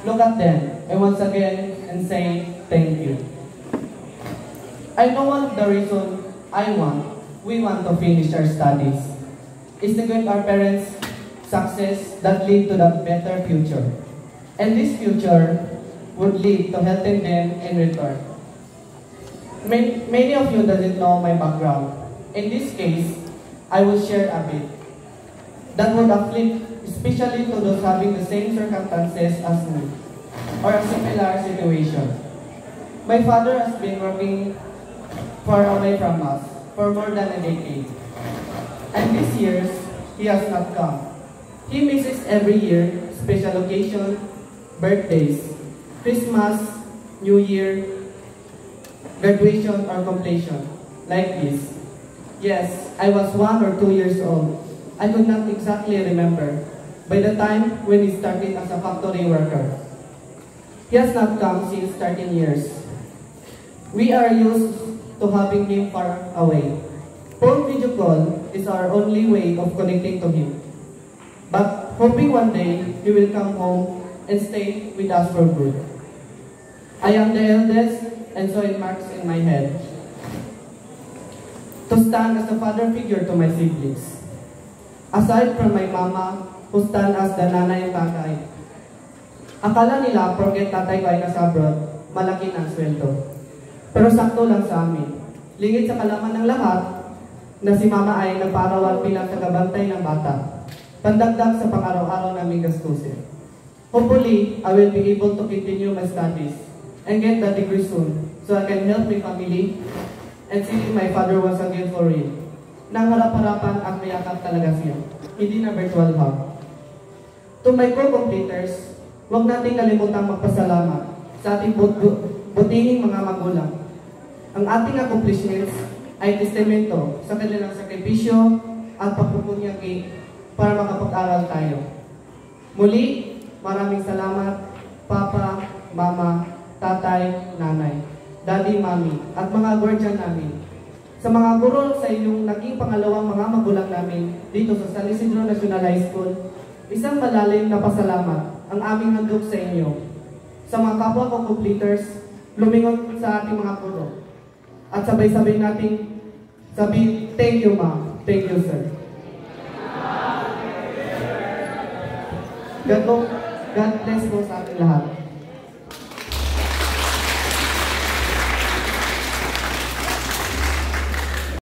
look at them, and once again, and say, thank you. I know one of the reasons we want to finish our studies is to give our parents success that lead to the better future. And this future would lead to helping them in return. Many of you doesn't know my background. In this case, I will share a bit that would afflict especially to those having the same circumstances as me or a similar situation. My father has been working far away from us for more than a decade. And these years, he has not come. He misses every year, special occasion, birthdays, Christmas, New Year, graduation or completion, like this. Yes, I was 1 or 2 years old. I could not exactly remember by the time when he started as a factory worker. He has not come since 13 years. We are used to having him far away. Phone video call is our only way of connecting to him. But hoping one day he will come home and stay with us for good. I am the eldest, and so it marks in my head to stand as a father figure to my siblings. Aside from my mama, who stand as the nanay and tatay. Akala nila, porket tatay ko ay nasa abroad, malaki ng sweldo. Pero sakto lang sa amin. Lingid sa kalaman ng lahat na si mama ay nagparawan bilang tagabantay ng bata. Pandagdag sa pang-araw-araw naming gastusin. Hopefully, I will be able to continue my studies and get the degree soon so I can help my family and see my father once again for real. Nang harap-harapan at mayakap talaga siya, hindi na virtual hug. To my co-completers, huwag nating kalimutang magpasalamat sa ating butihing mga magulang. Ang ating accomplishments ay testamento sa kanilang sakripisyo at pagpupunyagi para makapag-aral tayo. Muli, maraming salamat, Papa, Mama, Tatay, Nanay, Daddy, Mami, at mga guardian namin. Sa mga guro sa inyong naging pangalawang mga magulang namin dito sa San Isidro National High School, isang malalim na pasalamat ang aming handog sa inyo. Sa mga kapwa ko completers, lumingon sa ating mga guro. At sabay-sabay nating sabihin, thank you ma'am, thank you sir. God bless po sa ating lahat.